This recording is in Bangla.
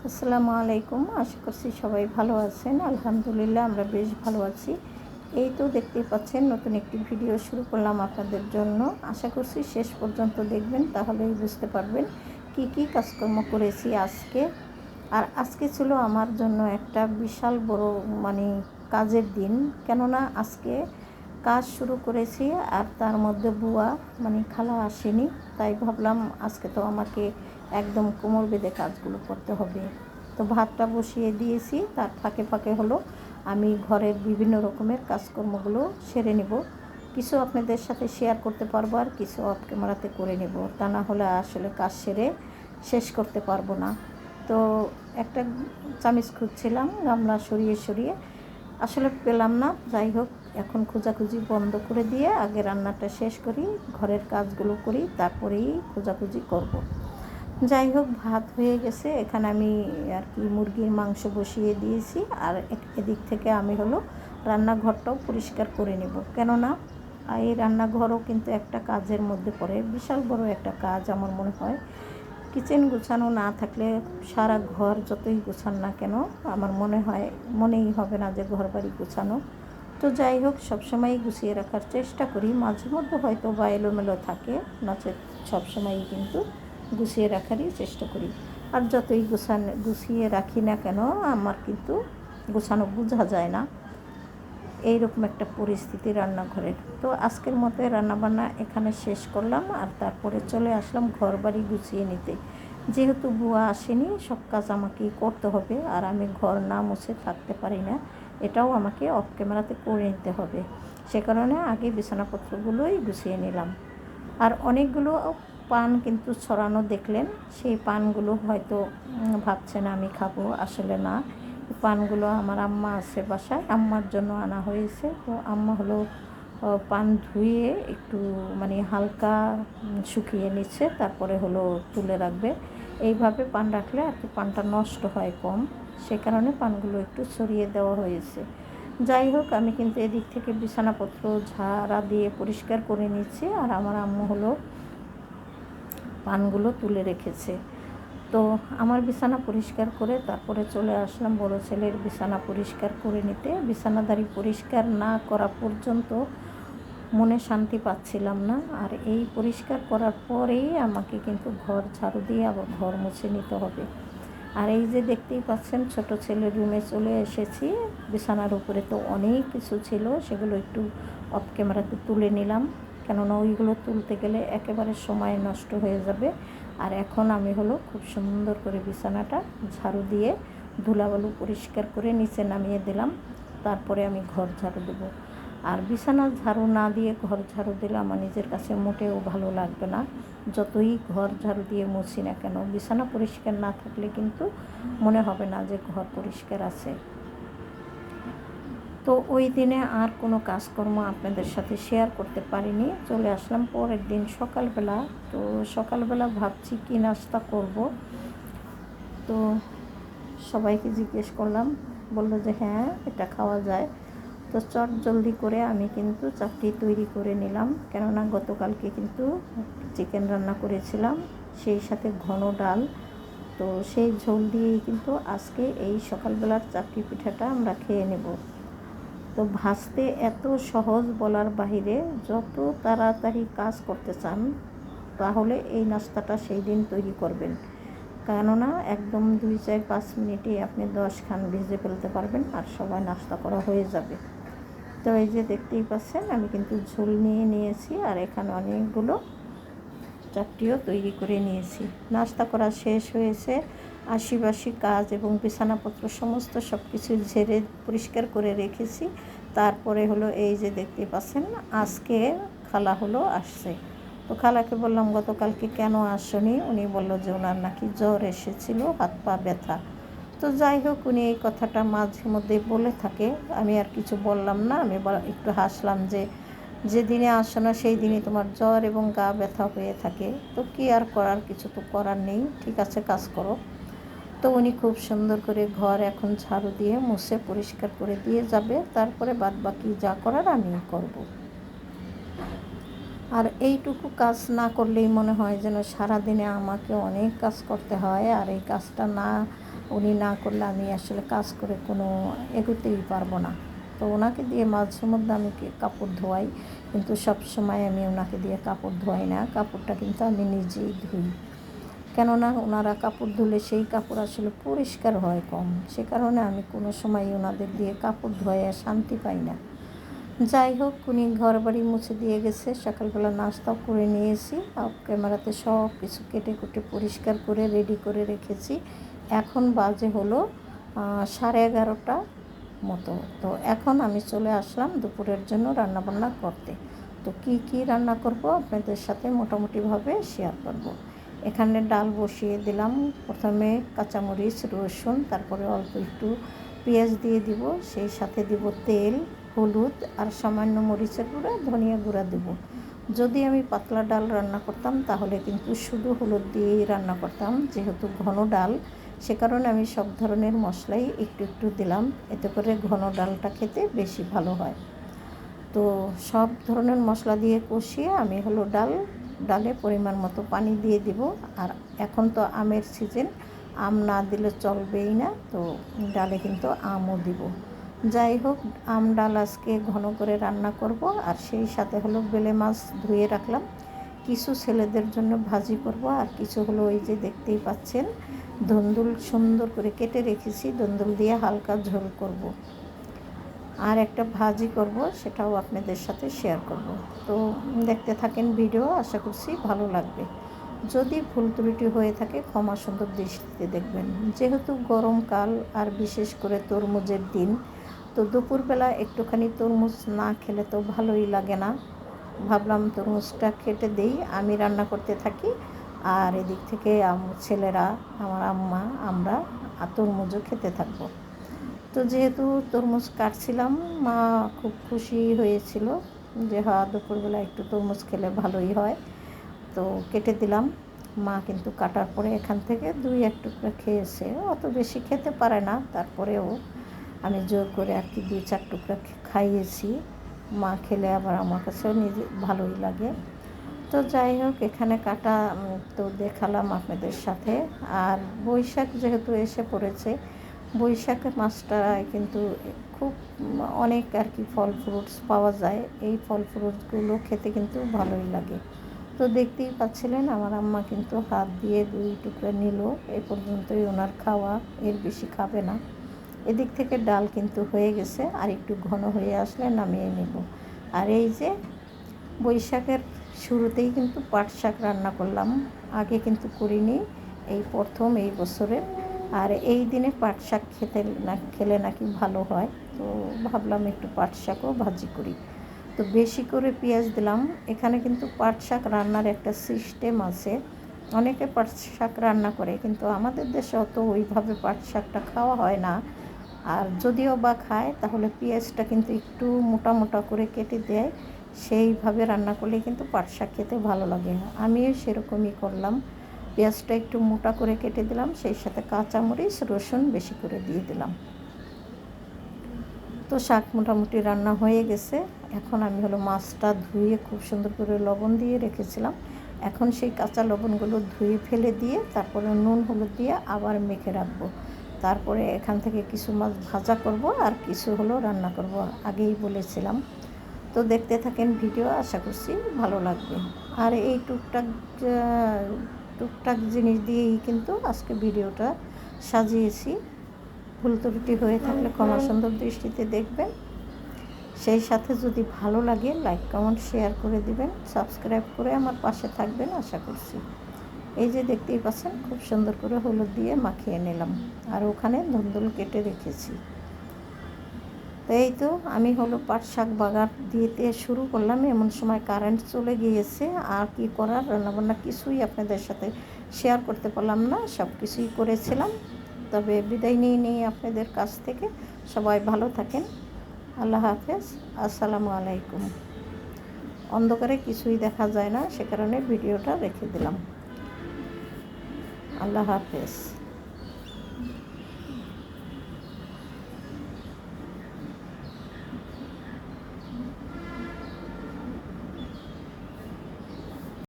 আসসালামু আলাইকুম। আশা করছি সবাই ভালো আছেন। আলহামদুলিল্লাহ আমরা বেশ ভালো আছি। এই তো দেখতেই পাচ্ছেন নতুন একটি ভিডিও শুরু করলাম আপনাদের জন্য। আশা করছি শেষ পর্যন্ত দেখবেন, তাহলেই বুঝতে পারবেন কি কি কাজকর্ম করেছি আজকে। আর আজকে ছিল আমার জন্য একটা বিশাল বড় মানে কাজের দিন। কেননা আজকে কাজ শুরু করেছি আর তার মধ্যে বুয়া মানে খালা আসেনি। তাই ভাবলাম আজকে তো আমাকে একদম কোমর বেঁধে কাজগুলো করতে হবে। তো ভাতটা বসিয়ে দিয়েছি, তার ফাঁকে ফাঁকে হলো আমি ঘরের বিভিন্ন রকমের কাজকর্মগুলো সেরে নেব। কিছু আপনাদের সাথে শেয়ার করতে পারবো আর কিছু অফ ক্যামেরাতে করে নেব, তা না হলে আসলে কাজ সেরে শেষ করতে পারবো না। তো একটা চামিচ খুঁজছিলাম, গামলা সরিয়ে সরিয়ে আসলে পেলাম না। যাই হোক, এখন খোঁজাখুঁজি বন্ধ করে দিয়ে আগে রান্নাটা শেষ করি, ঘরের কাজগুলো করি, তারপরেই খোঁজাখুঁজি করব। যাই হোক, ভাত হয়ে গেছে। এখানে আমি আর কি মুরগির মাংস বসিয়ে দিয়েছি, আর এদিক থেকে আমি হলো রান্নাঘরটাও পরিষ্কার করে নেব। কেননা এই রান্নাঘরও কিন্তু একটা কাজের মধ্যে পড়ে, বিশাল বড় একটা কাজ আমার মনে হয়। কিচেন গুছানো না থাকলে সারা ঘর যতই গুছান না কেন আমার মনেই হবে না যে ঘর বাড়ি গুছানো। তো যাই হোক, সবসময়ই গুছিয়ে রাখার চেষ্টা করি। মাঝে মধ্যে হয়তো বা এলোমেলো থাকে, নচেত সবসময়ই কিন্তু গুছিয়ে রাখারই চেষ্টা করি। আর যতই গুছিয়ে রাখি না কেন আমার কিন্তু গুছানো বোঝা যায় না। এইরকম একটা পরিস্থিতি রান্নাঘরের। তো আজকের মতো রান্নাবান্না এখানে শেষ করলাম, আর তারপরে চলে আসলাম ঘর বাড়ি গুছিয়ে নিতে। যেহেতু বুয়া আসেনি, সব কাজ আমাকেই করতে হবে, আর আমি ঘর না মুছে থাকতে পারি না। এটাও আমাকে অফ ক্যামেরাতে করে নিতে হবে। সে কারণে আগে বিছানাপত্রগুলোই গুছিয়ে নিলাম। আর অনেকগুলো পান কিন্তু ছড়ানো দেখলেন। সেই পানগুলো হয়তো ভাবছেন আমি খাবো, আসলে না। পানগুলো আমার আম্মা আছে বাসায়, আম্মার জন্য আনা হয়েছে। তো আম্মা হলো পান ধুয়ে একটু মানে হালকা শুকিয়ে নিচ্ছে, তারপরে হলো তুলে রাখবে। এইভাবে পান রাখলে আর কি পানটা নষ্ট হয় কম, সে কারণে পানগুলো একটু ছড়িয়ে দেওয়া হয়েছে। যাই হোক, আমি কিন্তু এদিক থেকে বিছানাপত্র ঝাড়া দিয়ে পরিষ্কার করে নিচ্ছি, আর আমার আম্মু হলো পানগুলো তুলে রেখেছে। তো আমার বিছানা পরিষ্কার করে তারপরে চলে আসলাম বড় ছেলের বিছানা পরিষ্কার করে নিতে। বিছানাদারি পরিষ্কার না করা পর্যন্ত মনে শান্তি পাচ্ছিলাম না। আর এই পরিষ্কার করার পরেই আমাকে কিন্তু ঘর ঝাড়ু দিয়ে আবার ঘর মুছে নিতে হবে। আর এই যে দেখতেই পাচ্ছেন, ছোট ছেলের রুমে চলে এসেছি। বিছানার উপরে তো অনেক কিছু ছিল, সেগুলো একটু অফ ক্যামেরাতে তুলে নিলাম। কেননা ওইগুলো তুলতে গেলে একেবারে সময় নষ্ট হয়ে যাবে। আর এখন আমি হলো খুব সুন্দর করে বিছানাটা ঝাড়ু দিয়ে ধুলাবালু পরিষ্কার করে নিচে নামিয়ে দিলাম। তারপরে আমি ঘর ঝাড়ু দেবো। আর বিছানা ঝাড়ু না দিয়ে ঘর ঝাড়ু দিলে আমার নিজের কাছে মোটেও ভালো লাগবে না। যতই ঘর ঝাড়ু দিয়ে মুছি না কেন, বিছানা পরিষ্কার না থাকলে কিন্তু মনে হবে না যে ঘর পরিষ্কার আছে। তো ওই দিনে আর কোনো কাজকর্ম আপনাদের সাথে শেয়ার করতে পারিনি। চলে আসলাম পরের দিন সকালবেলা। তো সকালবেলা ভাবছি কী নাস্তা করব। তো সবাইকে জিজ্ঞেস করলাম, বললো যে হ্যাঁ, এটা খাওয়া যায়। তো চট জলদি করে আমি কিন্তু চাপটি তৈরি করে নিলাম। কেননা গতকালকে কিন্তু চিকেন রান্না করেছিলাম, সেই সাথে ঘন ডাল। তো সেই ঝোল দিয়েই কিন্তু আজকে এই সকালবেলার চাপটি পিঠাটা আমরা খেয়ে নেব। তো ভাজতে এত সহজ বলার বাহিরে, যত তাড়াতাড়ি কাজ করতে চান তাহলে এই নাস্তাটা সেই দিন তৈরি করবেন। কেননা একদম 2-4-5 মিনিটে আপনি 10 খান ভেজে ফেলতে পারবেন, আর সবাই নাস্তা করা হয়ে যাবে। তো এই যে দেখতেই পাচ্ছেন, আমি কিন্তু ঝোল নিয়ে নিয়েছি, আর এখানে অনেকগুলো চাপটিও তৈরি করে নিয়েছি। নাস্তা করা শেষ হয়েছে, আশিবাসি কাজ এবং বিছানাপত্র সমস্ত সব কিছু ঝেড়ে পরিষ্কার করে রেখেছি। তারপরে হলো এই যে দেখতে পাচ্ছেন, আজকে খালা হলো আসছে। তো খালাকে বললাম গতকালকে কেন আসনি। উনি বললো যে ওনার নাকি জ্বর এসেছিল, হাত পা ব্যথা। তো যাই হোক, উনি এই কথাটা মাঝে মধ্যে বলে থাকে, আমি আর কিছু বললাম না। আমি একটু হাসলাম যে যেদিনে আসো না সেই দিনই তোমার জ্বর এবং গা ব্যথা হয়ে থাকে। তো কী আর করার, কিছু তো করার নেই, ঠিক আছে কাজ করো। তো উনি খুব সুন্দর করে ঘর এখন ঝাড়ু দিয়ে মুছে পরিষ্কার করে দিয়ে যাবে, তারপরে বাদ বাকি যা করার আমি করব। আর এইটুকু কাজ না করলেই মনে হয় যেন সারাদিনে আমাকে অনেক কাজ করতে হয়, আর এই কাজটা না উনি না করলে আমি আসলে কাজ করে কোনো এগোতেই পারবো না। তো ওনাকে দিয়ে মাঝে মধ্যে আমি কাপড় ধোয়াই, কিন্তু সব সময় আমি ওনাকে দিয়ে কাপড় ধোয়াই না, কাপড়টা কিন্তু আমি নিজেই ধুই। কেননা ওনারা কাপড় ধুলে সেই কাপড় আসলে পরিষ্কার হয় কম, সে কারণে আমি কোনো সময় ওনাদের দিয়ে কাপড় ধোয়া শান্তি পাই না। যাই হোক, উনি ঘর বাড়ি মুছে দিয়ে গেছে, সকালবেলা নাস্তাও করে নিয়েছি, ক্যামেরাতে সব কিছু কেটে কুটে পরিষ্কার করে রেডি করে রেখেছি। এখন বাজে হলো 11:30 মতো। তো এখন আমি চলে আসলাম দুপুরের জন্য রান্নাবান্না করতে। তো কি রান্না করব আপনাদের সাথে মোটামুটিভাবে শেয়ার করব। এখানে ডাল বসিয়ে দিলাম, প্রথমে কাঁচামরিচ, রসুন, তারপরে অল্প একটু পেঁয়াজ দিয়ে দিব, সেই সাথে দিব তেল, হলুদ আর সামান্য মরিচের গুঁড়া, ধনিয়া গুঁড়া দেব। যদি আমি পাতলা ডাল রান্না করতাম তাহলে কিন্তু শুধু হলুদ দিয়েই রান্না করতাম, যেহেতু ঘন ডাল সে কারণে আমি সব ধরনের মশলাই একটু একটু দিলাম, এতে করে ঘন ডালটা খেতে বেশি ভালো হয়। তো সব ধরনের মশলা দিয়ে কষিয়ে আমি ডালে পরিমাণ মতো পানি দিয়ে দিব। আর এখন তো আমের সিজন, আম না দিলে চলবেই না, তো ডালে কিন্তু আমও দিব। যাই হোক, আম ডাল আজকে ঘন করে রান্না করব। আর সেই সাথে হলো বেলে মাছ ধুয়ে রাখলাম, কিছু ছেলেদের জন্য ভাজি করব, আর কিছু হলো ওই যে দেখতেই পাচ্ছেন ধুন্দুল সুন্দর করে কেটে রেখেছি, ধুন্দুল দিয়ে হালকা ঝোল করব। আর একটা ভাজি করব, সেটাও আপনাদের সাথে শেয়ার করব। তো দেখতে থাকেন ভিডিও, আশা করছি ভালো লাগবে। যদি ভুল ত্রুটি হয়ে থাকে ক্ষমা সুন্দর দৃষ্টিতে দেখবেন। যেহেতু গরমকাল আর বিশেষ করে তরমুজের দিন, তো দুপুরবেলা একটুখানি তরমুজ না খেলে তো ভালোই লাগে না। ভাবলাম তরমুজটা কেটে দেই, আমি রান্না করতে থাকি, আর এদিক থেকে ছেলেরা, আমার আম্মা, আমরা তরমুজও খেতে থাকবো। তো যেহেতু তরমুজ কাটছিলাম, মা খুব খুশি হয়েছিল যে দুপুরবেলা একটু তরমুজ খেলে ভালোই হয়। তো কেটে দিলাম। মা কিন্তু কাটার পরে এখান থেকে 2-1 টুকরা খেয়েছে, অত বেশি খেতে পারে না, তারপরেও আমি জোর করে আর কি 2-4 টুকরা খাইয়েছি। মা খেলে আবার আমার কাছেও নিজে ভালোই লাগে। তো যাই হোক, এখানে কাটা তো দেখালাম আপনাদের সাথে। আর বৈশাখ যেহেতু এসে পড়েছে, বৈশাখের মাসটায় কিন্তু খুব অনেক আর কি ফল ফ্রুটস পাওয়া যায়, এই ফল ফ্রুটসগুলো খেতে কিন্তু ভালোই লাগে। তো দেখতেই পাচ্ছিলেন আমার আম্মা কিন্তু হাত দিয়ে 2 টুকরা নিল, এ পর্যন্তই ওনার খাওয়া, এর বেশি খাবে না। এদিক থেকে ডাল কিন্তু হয়ে গেছে, আর একটু ঘন হয়ে আসলে নামিয়ে নেব। আর এই যে বৈশাখের শুরুতেই কিন্তু পাট শাক রান্না করলাম, আগে কিন্তু করিনি, এই প্রথম এই বছরে। আর এই দিনে পাট শাক খেলে নাকি ভালো হয়, তো ভাবলাম একটু পাট শাকও ভাজি করি। তো বেশি করে পেঁয়াজ দিলাম। এখানে কিন্তু পাট শাক রান্নার একটা সিস্টেম আছে, অনেকে পাট শাক রান্না করে, কিন্তু আমাদের দেশে অত ওইভাবে পাট শাকটা খাওয়া হয় না। আর যদিও বা খায় তাহলে পেঁয়াজটা কিন্তু একটু মোটা মোটা করে কেটে দেয়, সেইভাবে রান্না করলে কিন্তু পাট শাক খেতে ভালো লাগে। আমিও সেরকমই করলাম, পেঁয়াজটা একটু মোটা করে কেটে দিলাম, সেই সাথে কাঁচামরিচ, রসুন বেশি করে দিয়ে দিলাম। তো শাক মোটামুটি রান্না হয়ে গেছে। এখন আমি মাছটা ধুয়ে খুব সুন্দর করে লবণ দিয়ে রেখেছিলাম, এখন সেই কাঁচা লবণগুলো ধুয়ে ফেলে দিয়ে তারপরে নুন হলুদ দিয়ে আবার মেখে রাখবো। তারপরে এখান থেকে কিছু মাছ ভাজা করব, আর কিছু রান্না করব, আগেই বলেছিলাম। তো দেখতে থাকেন ভিডিও, আশা করছি ভালো লাগবে। আর এই টুকটাক জিনিস দিয়েই কিন্তু আজকে ভিডিওটা সাজিয়েছি। ভুল ত্রুটি হয়ে থাকলে ক্ষমা সুন্দর দৃষ্টিতে দেখবেন। সেই সাথে যদি ভালো লাগে লাইক কমেন্ট শেয়ার করে দিবেন, সাবস্ক্রাইব করে আমার পাশে থাকবেন আশা করছি। এই যে দেখতেই পাচ্ছেন খুব সুন্দর করে হলুদ দিয়ে মাখিয়ে নিলাম, আর ওখানে ধুন্দুল কেটে রেখেছি। তো এই তো আমি পাট শাক বাগার দিতে শুরু করলাম, এমন সময় কারেন্ট চলে গিয়েছে। আর কি করার, রান্নাবান্না কিছুই আপনাদের সাথে শেয়ার করতে পারলাম না, সব কিছুই করেছিলাম। তবে বিদায় নিয়ে আপনাদের কাছ থেকে। সবাই ভালো থাকেন, আল্লাহ হাফেজ, আসসালামু আলাইকুম। অন্ধকারে কিছুই দেখা যায় না, সে কারণে ভিডিওটা রেখে দিলাম। আল্লাহ হাফেজ।